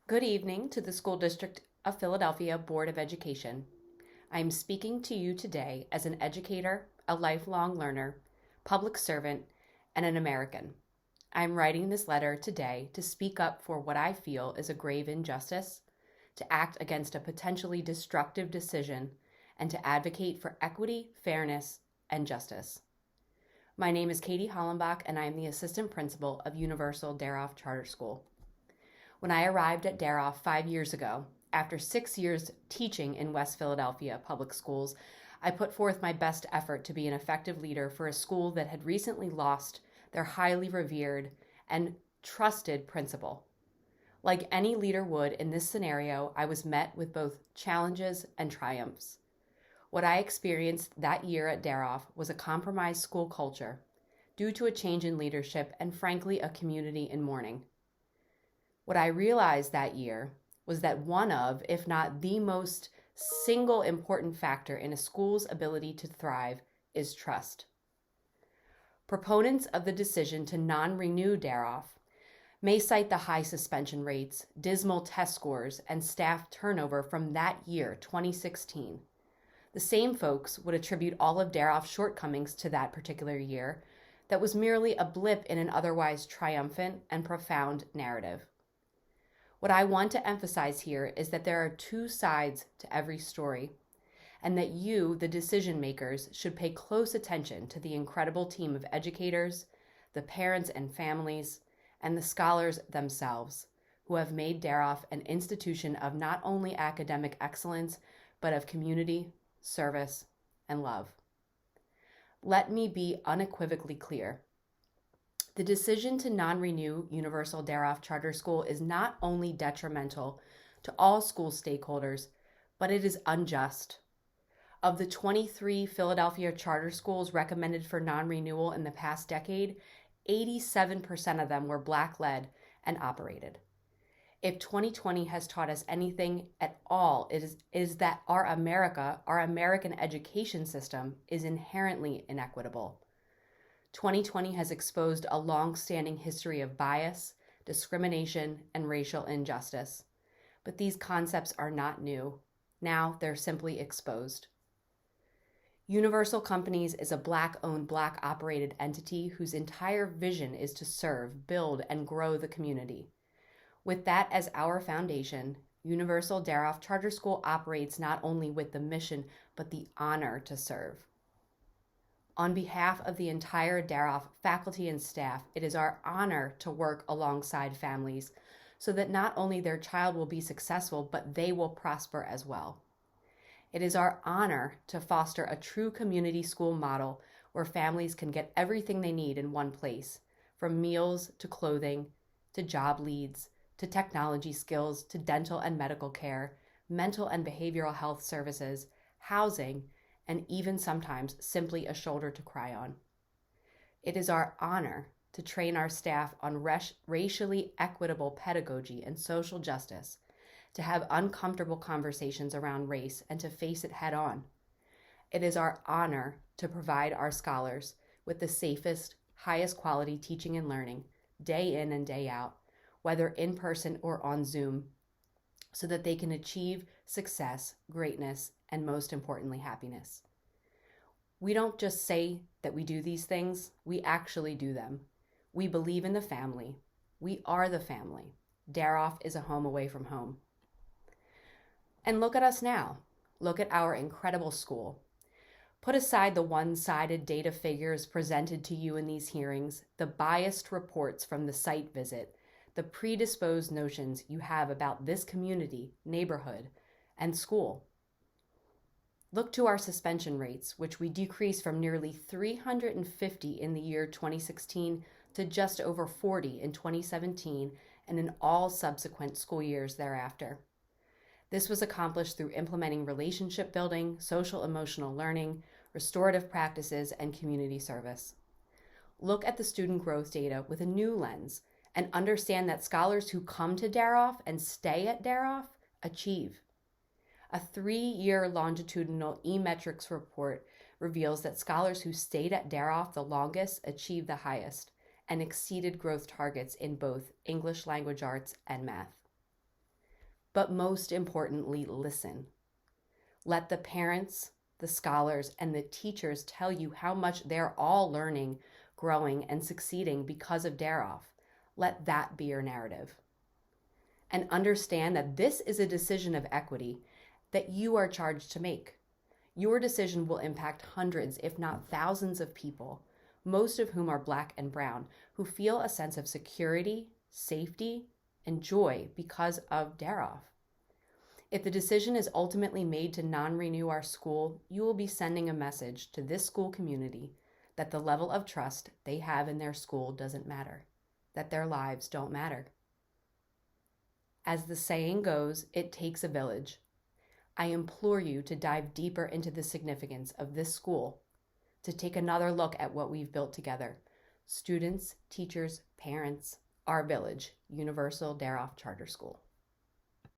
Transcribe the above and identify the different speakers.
Speaker 1: Good evening to the School District of Philadelphia Board of Education. I am speaking to you today as an educator, a lifelong learner, public servant, and an American. I am writing this letter today to speak up for what I feel is a grave injustice, to act against a potentially destructive decision, and to advocate for equity, fairness, and justice. My name is Katie Hollenbach, and I am the assistant principal of Universal Daroff Charter School. When I arrived at Daroff 5 years ago, after 6 years teaching in West Philadelphia public schools, I put forth my best effort to be an effective leader for a school that had recently lost their highly revered and trusted principal. Like any leader would in this scenario, I was met with both challenges and triumphs. What I experienced that year at Daroff was a compromised school culture due to a change in leadership and, frankly, a community in mourning. What I realized that year was that one of, if not the most single important factor in a school's ability to thrive is trust. Proponents of the decision to non-renew Daroff may cite the high suspension rates, dismal test scores, and staff turnover from that year, 2016. The same folks would attribute all of Daroff's shortcomings to that particular year that was merely a blip in an otherwise triumphant and profound narrative. What I want to emphasize here is that there are two sides to every story, and that you, the decision makers, should pay close attention to the incredible team of educators, the parents and families, and the scholars themselves, who have made Daroff an institution of not only academic excellence, but of community, service, and love. Let me be unequivocally clear. The decision to non-renew Universal Daroff Charter School is not only detrimental to all school stakeholders, but it is unjust. Of the 23 Philadelphia charter schools recommended for non-renewal in the past decade, 87% of them were Black-led and operated. If 2020 has taught us anything at all, it is that our American education system is inherently inequitable. 2020 has exposed a long-standing history of bias, discrimination, and racial injustice. But these concepts are not new. Now they're simply exposed. Universal Companies is a Black-owned, Black-operated entity whose entire vision is to serve, build, and grow the community. With that as our foundation, Universal Daroff Charter School operates not only with the mission, but the honor to serve. On behalf of the entire Daroff faculty and staff, it is our honor to work alongside families so that not only their child will be successful, but they will prosper as well. It is our honor to foster a true community school model where families can get everything they need in one place, from meals to clothing, to job leads, to technology skills, to dental and medical care, mental and behavioral health services, housing, and even sometimes simply a shoulder to cry on. It is our honor to train our staff on racially equitable pedagogy and social justice, to have uncomfortable conversations around race and to face it head on. It is our honor to provide our scholars with the safest, highest quality teaching and learning, day in and day out, whether in person or on Zoom, so that they can achieve success, greatness, and most importantly, happiness. We don't just say that we do these things, we actually do them. We believe in the family. We are the family. Daroff is a home away from home. And look at us now. Look at our incredible school. Put aside the one-sided data figures presented to you in these hearings, the biased reports from the site visit, the predisposed notions you have about this community, neighborhood, and school. Look to our suspension rates, which we decreased from nearly 350 in the year 2016 to just over 40 in 2017 and in all subsequent school years thereafter. This was accomplished through implementing relationship building, social emotional learning, restorative practices, and community service. Look at the student growth data with a new lens and understand that scholars who come to Daroff and stay at Daroff achieve. A 3-year longitudinal e-metrics report reveals that scholars who stayed at Daroff the longest achieved the highest and exceeded growth targets in both English language arts and math. but most importantly, listen. Let the parents, the scholars, and the teachers tell you how much they're all learning, growing, and succeeding because of Daroff. Let that be your narrative. And understand that this is a decision of equity that you are charged to make. Your decision will impact hundreds, if not thousands of people, most of whom are Black and brown, who feel a sense of security, safety, and joy because of Daroff. If the decision is ultimately made to non-renew our school, you will be sending a message to this school community that the level of trust they have in their school doesn't matter, that their lives don't matter. As the saying goes, it takes a village. I implore you to dive deeper into the significance of this school, to take another look at what we've built together. Students, teachers, parents, our village, Universal Daroff Charter School.